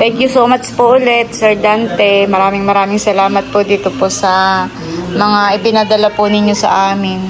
Thank you so much po ulit, Sir Dante. Maraming salamat po dito po sa mga ipinadala po ninyo sa amin.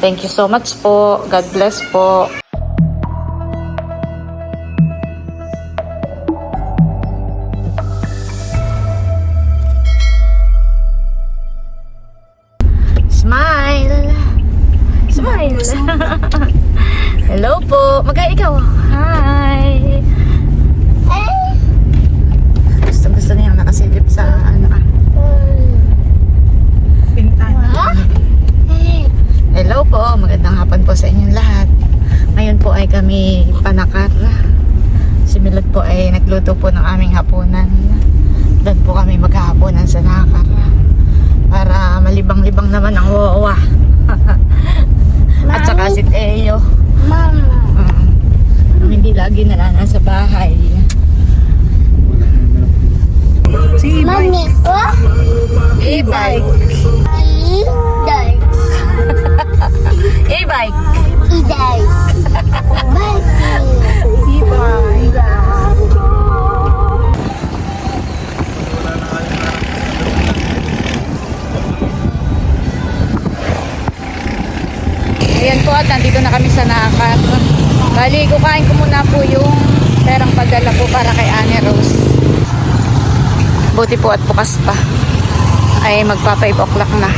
Thank you so much po. God bless po. Smile! Smile! Hello po! Ikaw! Hi! Gusto niyang nakasilip sa bintana. Hello po! Magandang hapon po sa inyong lahat. Ngayon po ay kami panakar. Si Milot po ay nagluto po ng aming hapunan. Doon po kami maghahaponan sa nakar. Para malibang-libang naman ang wawa. At saka si Teo. Mama. Hindi lagi nasa bahay. Mami, what? E-bike. E-bike. E-bike. E-bike. E-bike. Ayan po at nandito na kami sa Nakar. Bali, kukain ko muna po yung perang padala po para kay Annie Rose. Buti po at bukas pa. Ay magpa 5 o'clock na.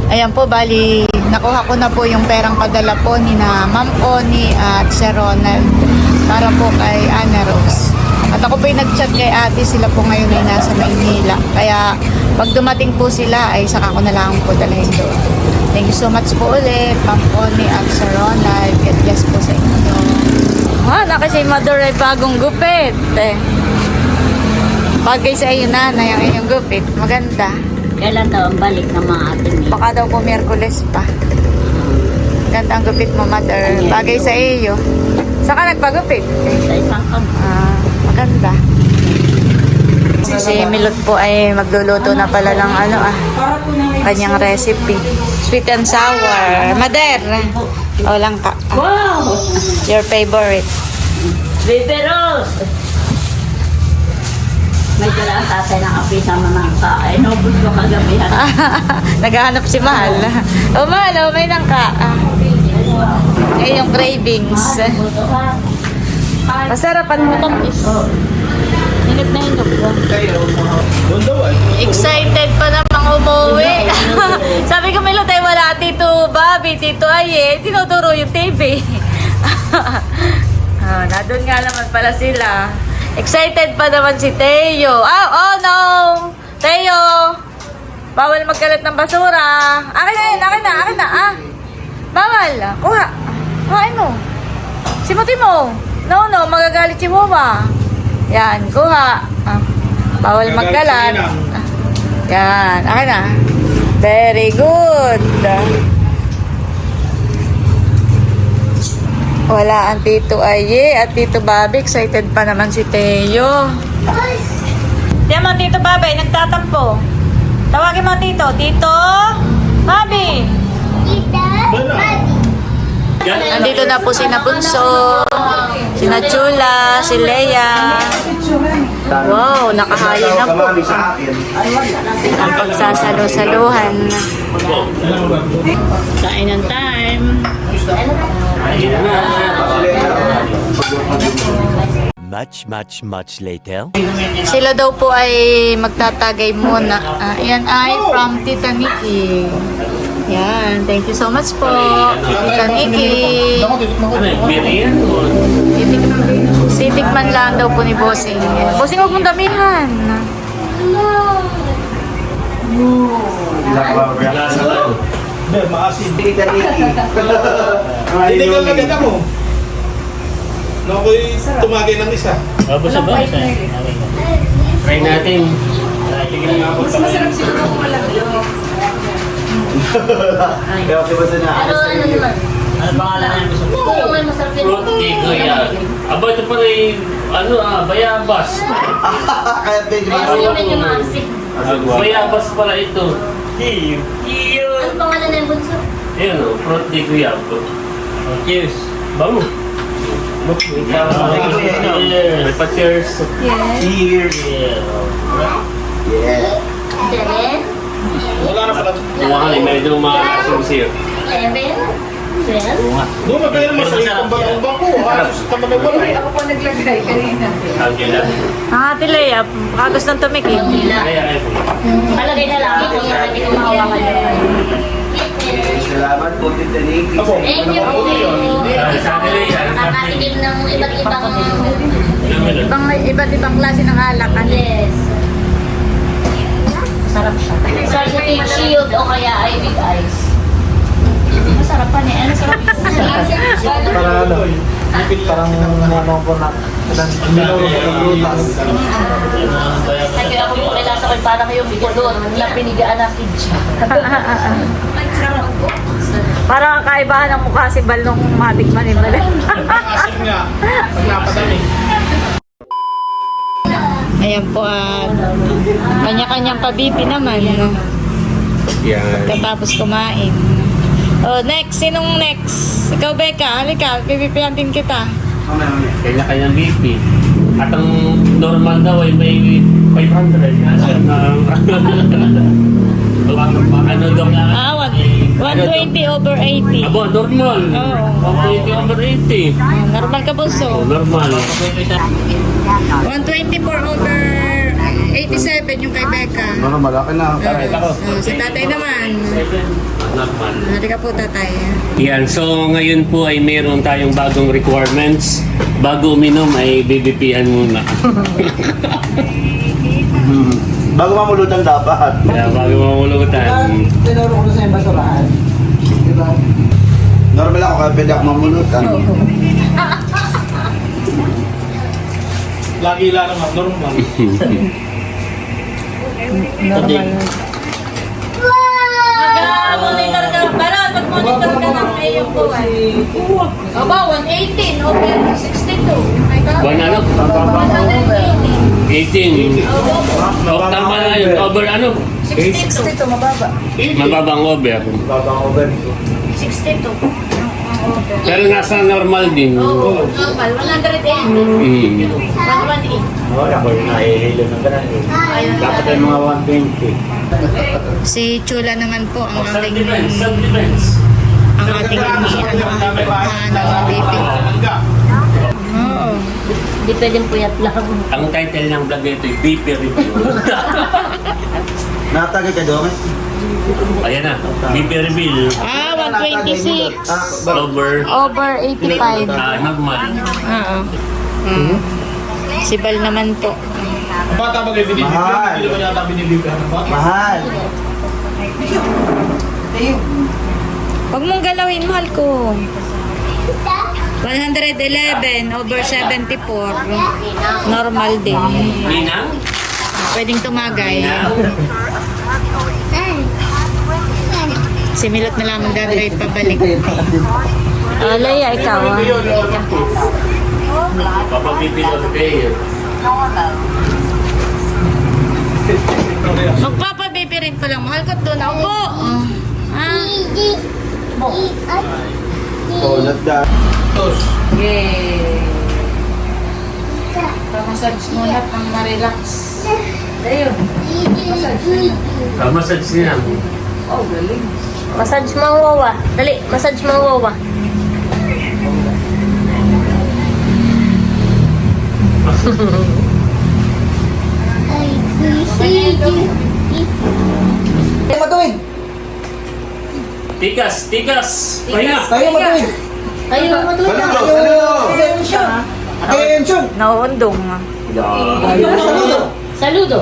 Ayan po, bali, nakuha ko na po yung perang padala po ni na Ma'am Connie at Sir Ronald para po kay Annie Rose. At ako po yung nag-chat kay ate, sila po ngayon ay nasa Maynila. Kaya pag dumating po sila ay saka ko na lang po dalhin doon. Thank you so much po ulit, Ma'am Connie at Sir Ronald. God bless po sa inyo. Na kasi mother ay bagong gupit. Bagay sa iyo na yung inyong gupit. Maganda. Kailan daw ang balik ng mga atin eh? Baka daw po Miyerkules pa. Ganda ang gupit mo, mother. Bagay sa iyo. Saan ka nagpagupit? Sa isang kampo. Maganda. Si Milot po ay magluluto na pala ng kanyang recipe. Sweet and sour. Mother. O lang ka. Wow! Your favorite. Biberos! May kailangan tatay ng kape sa manangka. Ay, nobus ko kagabi. Naghahanap si Mahal. Mahal, may nangka. Yung cravings. Masarapan mo tamis. Hinip na hinip. Excited pa namang umuwi. Sabi ko, Milot, ay wala Tito Bobby, Tito Aye. Tinuturo yung TV. Nandun nga naman pala sila. Excited pa naman si Teo. Oh no! Teo! Bawal magkalat ng basura. Akin na yun, akin na. Bawal. Kuha. Kuhain mo. Simutin mo. No, magagalit si Mama. Yan, kuha. Bawal magkalat. Yan, akin na. Very good. Wala ang Tito Aye at Tito Bobby. Excited pa naman si Teo. Yan mo, Tito Bobby, nagtatampo. Tawagin mo, Tito. Tito Bobby. Nandito na po si Nabunso, si Nachula, si Leia. Wow, nakahayo na po. Ang pagsasalo-saluhan. Kainan time. Much later. Sila daw po ay magtatagay muna. Yan ay from Tita Nikki. Yan, thank you so much po, Tita Nikki. Sitikman lang daw po ni Bossing. Bossing, huwag mong damihan. Tita Nikki. Hindi ka maganda mo. No, ako'y tumagay ng isa. Basa-basa. Try natin. Mas masarap sila kung walang ilo. Kaya okay ba na? Ano naman? Ano pangalan niya? Ito may masarap yun. Fruit Tigo yan. Aba, ito pala yung, bayabas. Kaya medyo Ay, sino rin yung maasik? Bayabas pala ito. Iyo. Ano pangalan na yung bunso? Ayun o, Fruit Tigo yan. Cheers. Bango. May pa-cheers. Yes. Yeah. Seven, Wala na pala. Mga medyo maasim siya. 11, 12. Doon magkaya naman sa ikong balong ko. Halos ka man wala. Ako po naglagay kanina. Angela. Ang Ate Lea, baka gustong tumikim. Kaya ay po. Malagay na lang ako para hindi ko mahawakan yun. Salamat po, Tita Nikki. Ako, Thank you po. Sa akin yan. Nakatikim ng iba't ibang... Iba't ibang klase ng alak. Yes. Masarap siya. Salted shield o kaya ay with ice. Masarap pa niya. Ano sarap po? Para ano, parang naman po na minuro po ng prutas. Kaya ako po kailasa ko para kayong bigodor na pinigaan ng pizza. Parang kakaibahan ang mukha si Bal nung matikman ni Bal. Asim nga. Pag napadami. Ayan po, kanya-kanyang pabibi naman. Yan. Katapos kumain. Oh, next. Sinong next? Ikaw, Becca. Halika, pipipihan din kita. Kanya-kanyang BP. At ang normal daw ay may 500. Ano daw? 120 over 80. Abo, normal. Oo. 120 over 80. Normal ka, Bunso. Normal. 124 over 87 yung kay Becca. Ano, malaki na. Si tatay naman. Normal. Halika po, tatay. Yan, so ngayon po ay meron tayong bagong requirements. Bago uminom ay BBP-an muna. Bago mamulutan dapat. Kaya bago mamulutan. Tinuro ko na sa yung basurahan. Diba? Normal ako kaya pwede ako mamulutan. Lagi lang naman. Normal. Mag-monitor ka. Baron, mag-monitor ka ng iyong buwan. Aba, 118 over 62. Ay, ka? Buwan ano? 180. 18. Oh, tama na yun. Over ano? 62. Mababa. Mababang over. Babang over. 62. Pero nasa normal din. Oo, normal. 180. Mm. 118. Oo, ako yung nahihilo ng ganun eh. Dapat ay mga 120. Si Chula naman po ang ating Self-defense. ang ating ng BP. Oo. Hindi pwedeng puyat lang. Ang title ng vlog nito ay BP Review. Natagay ka doon? Ayan na. BP Reveal. 126 Over. over 85. Normal. Oo. Si Bal naman po. Ang bata ba kayo binibigyan? Mahal. Hindi naman yata binibigyan ng bata. Mahal. Huwag mong galawin, mahal ko. 111 over 74. Normal din. Ninang? Pwedeng tumagay. Si Milot na lang magdadrive pabalik. Leia, ikaw ah. Papapipil ako kayo. Magpapabibi rin pa lang. Mahal ko doon. Ako po. Oh, nagda. Yay! Massage muna pang ma-relax. Ayun. Massage niya. Oh, galing. Massage mo ang wawa. Dali, massage mo ang wawa. Tayo matuwid! Tikas! Tikas! Pahinga! Tayo matuwid! Ayaw mo matulog. Saludo! Saludo! Attention! Nauundong. Saludo! Saludo.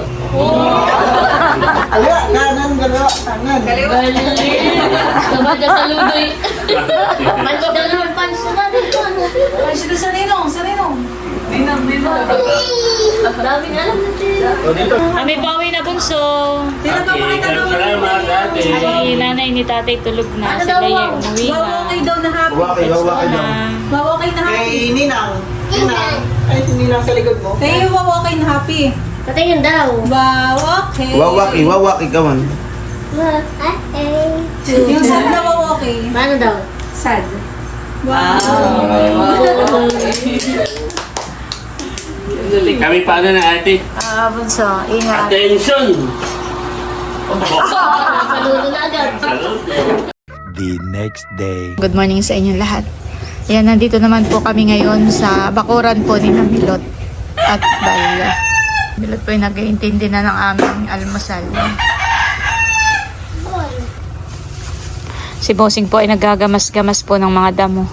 Kaliwa, kanan, kaliwa, kanan. Sabad na saludo eh. Pancho daw naman, pancho na rin. Pancho doon sa ninong, sa ninong. Dami na alam natin. Kami pauwi na, Bunso. Salamat ate. Si nanay ni tatay tulog na. Si Leia umuwi na. Wawakay daw na happy. Wawakay, wawakay daw. Wawakay na happy. Kay Ninang. Ninang. Ay, si Ninang sa likod mo. Tayo wawakay na happy. Patingin daw. Wawakay. Wawaki ka man. Yung sad na wawakay. Paano daw? Sad. Kami paano na ate? Bunso, ingat. Attention! Saludo na agad. The next day. Good morning sa inyong lahat. Yan, nandito naman po kami ngayon sa bakuran po ni Milot at Bal. Milot po yung nag-iintindi na ng aming almusal. Si Bossing po ay naggagamas-gamas po ng mga damo.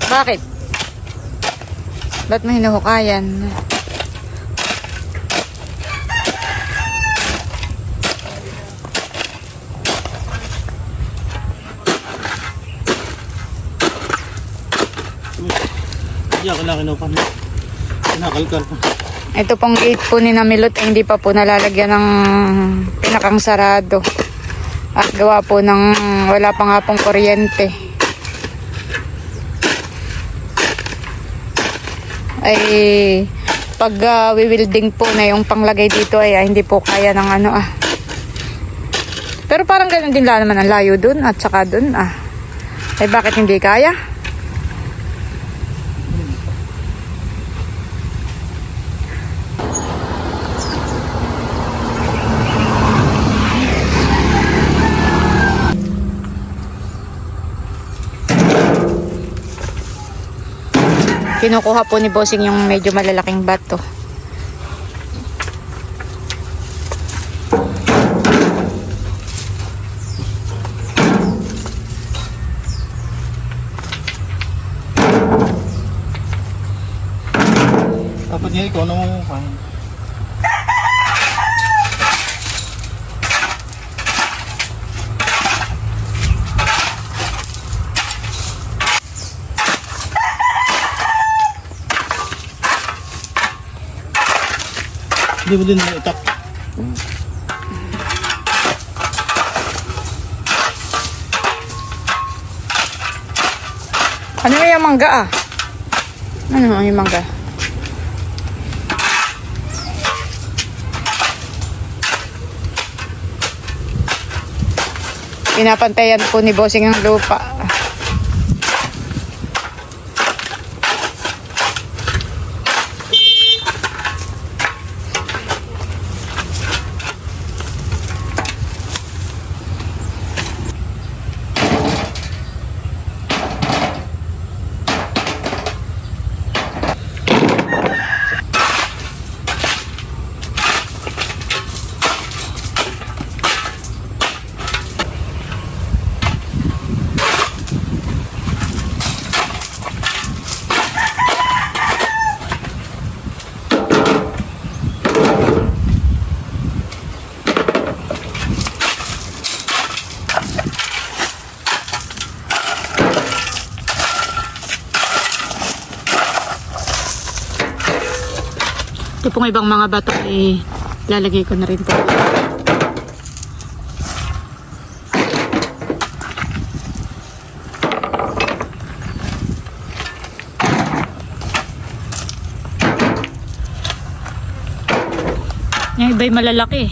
Bakit? Ba't mo hinuhukayan? Hindi ako lang kinupan. Kinakalkal pa. Ito pong gate po ni Namilot ay hindi pa po nalalagyan ng pinakang sarado. At gawa po ng wala pa nga pong kuryente. Ay pag wiwilding po na yung panglagay dito ay hindi po kaya ng ano ah. Pero parang ganun din lang naman ang layo dun at saka dun ah. Ay bakit hindi kaya? Kinukuha po ni Bossing yung medyo malalaking bato. Dapat niya ikaw nung hindi mo din itak. Ano yung mangga ah? Ano yung mangga? Pinapantayan po ni Bossing ang lupa. Ito pong ibang mga bato ay lalagay ko na rin po. Yung iba'y malalaki.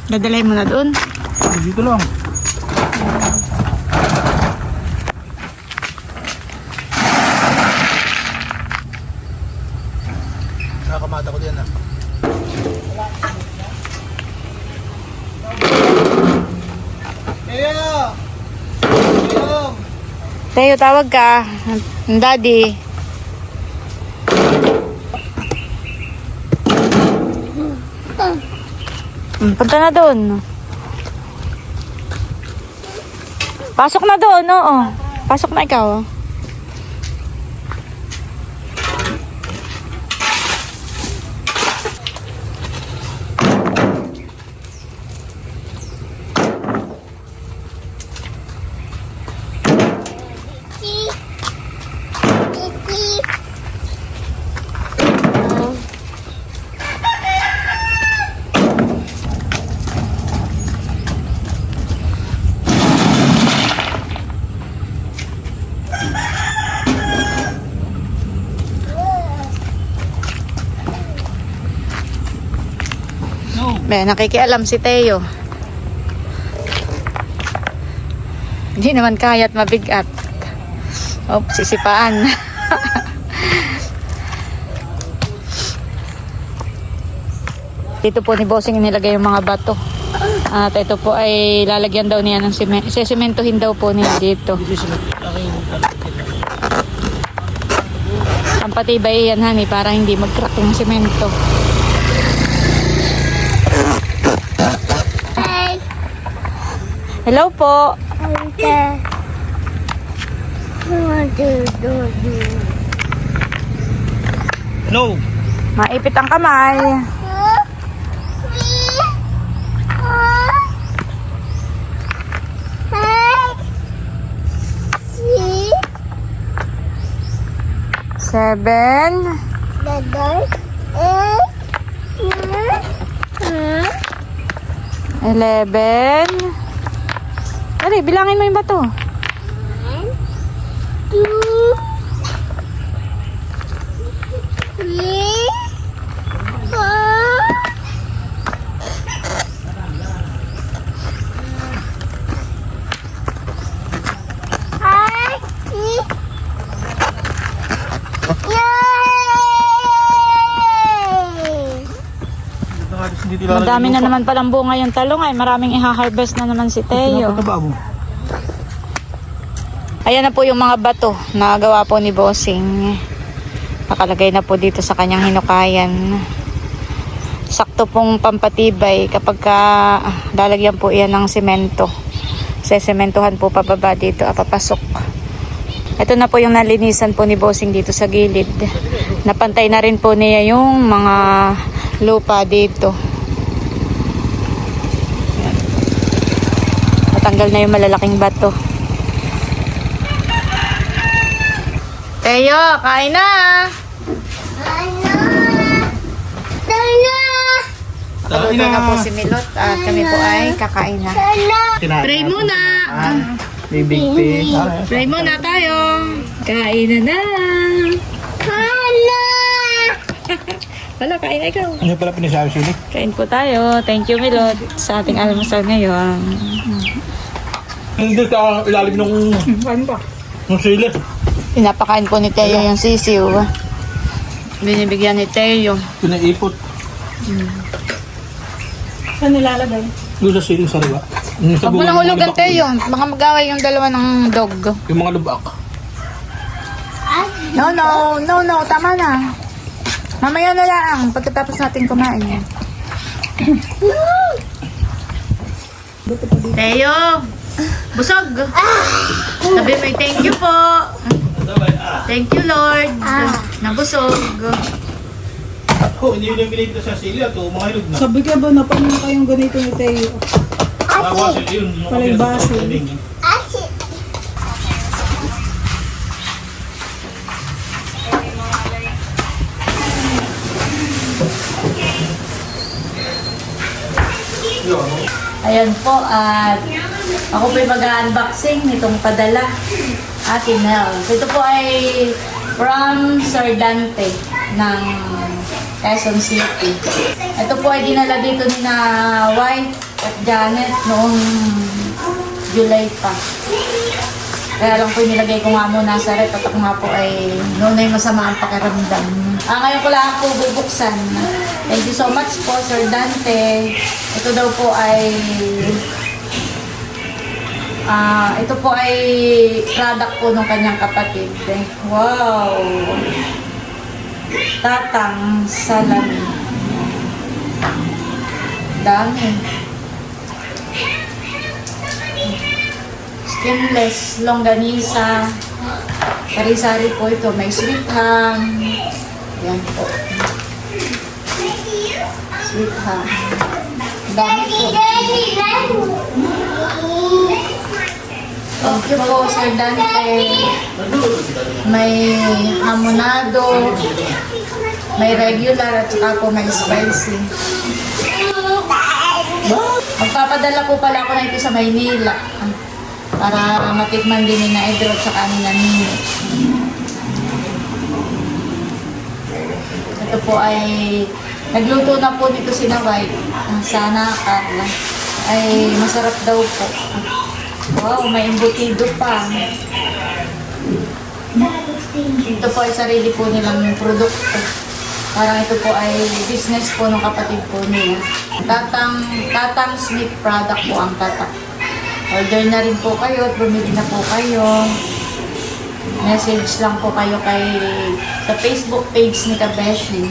Dadalhin mo na doon. Dito lang. Nakakamata ko din ah. Teo, tawag ka. Ang daddy. Punta na doon. Pasok na doon, oo. Pasok na ikaw. Be, nakikialam si Teo. Hindi naman kaya't mabigat. Oops, sisipaan. Dito po ni Bossing nilagay yung mga bato. At ito po ay lalagyan daw niya ng sesementohin daw po niya dito. Ang patibay yan, honey, para hindi mag-crack yung semento. Hello po. No. Maipit ang kamay. Seven. 11. Dali, bilangin mo yung bato. 2. Madami na naman palang bunga yung talong ay maraming iha-harvest na naman si Teo. mo. Ayan na po yung mga bato na gawa po ni Bossing. Nakalagay na po dito sa kanyang hinukayan. Sakto pong pampatibay kapag lalagyan po iyan ng semento. Sesementohan po pababa dito, papasok. Ito na po yung nalinisan po ni Bossing dito sa gilid. Napantay na rin po niya yung mga lupa dito. Natanggal na yung malalaking bato. Teo, kain na! Nakaluto na po si Milot at kami po ay kakain na. Pray muna! May big fish. Pray muna tayo! Kain na! Wala, kain na ikaw. Ano pala pinasabi sili? Kain po tayo. Thank you, Milot, sa ating almusal ngayon. Hindi ka ilalim ng sili. Pinapakain po ni Teo yung sisiw. Binibigyan ni Teo. Pinaipot. Saan nilalagay? Doon sa sili sa riba. Huwag mo nang hulugan, Teo. Baka mag-away yung dalawa ng dog. Yung mga lubak. No. Tama na. Mamaya na lang. Pagkatapos natin kumain. Teo! Busog! Sabi mo, thank you po. Thank you, Lord. Nabusog. Oh, hindi yun yung binigay sa sili at mga hilog na. Sabi ka ba, napanin na kayong ganito ni Teo? Wasil yun. Palay basil. Ayan po, at ako po yung mag-unboxing nitong padala. Atin na. Ito po ay from Sir Dante ng Quezon City. Ito po ay dinala dito ni na White at Janet noong July pa. Kaya lang po nilagay ko nga muna sa rep at ako nga po ay noon ay masama ang pakiramdam. Ngayon ko lang po bubuksan. Thank you so much po, Sir Dante. Ito daw po ay ito po ay product po ng kanyang kapatid. Wow! Tatang salami. Dami. Skinless longganisa. Sari-sari po ito. May sweet ham. Yan po. Sweet ham. Dami po. Thank you po, Sir Dante. May hamonado, may regular, at saka po may spicy. Magpapadala po pala ako na ito sa Maynila para matikman din ni na Edro at saka ni Nino. Ito po ay nagluto na po nito si na White. sa nakal ay masarap daw po. Wow, may embutido pa. Ito po ay sarili po nilang produkto. Parang ito po ay business po ng kapatid po niya. Tatang's Meat product po ang tatak. Order na rin po kayo at bumili na po kayo. Message lang po kayo sa Facebook page ni Kabeshi.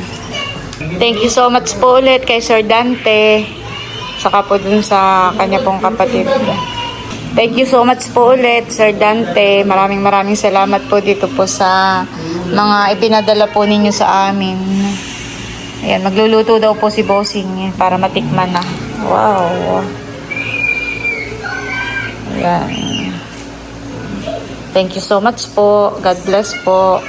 Thank you so much po ulit kay Sir Dante. Saka po dun sa kanya pong kapatid. Thank you so much po ulit, Sir Dante. Maraming salamat po dito po sa mga ipinadala po ninyo sa amin. Ayan, magluluto daw po si Bossing para matikman na. Wow. Ayan. Thank you so much po. God bless po.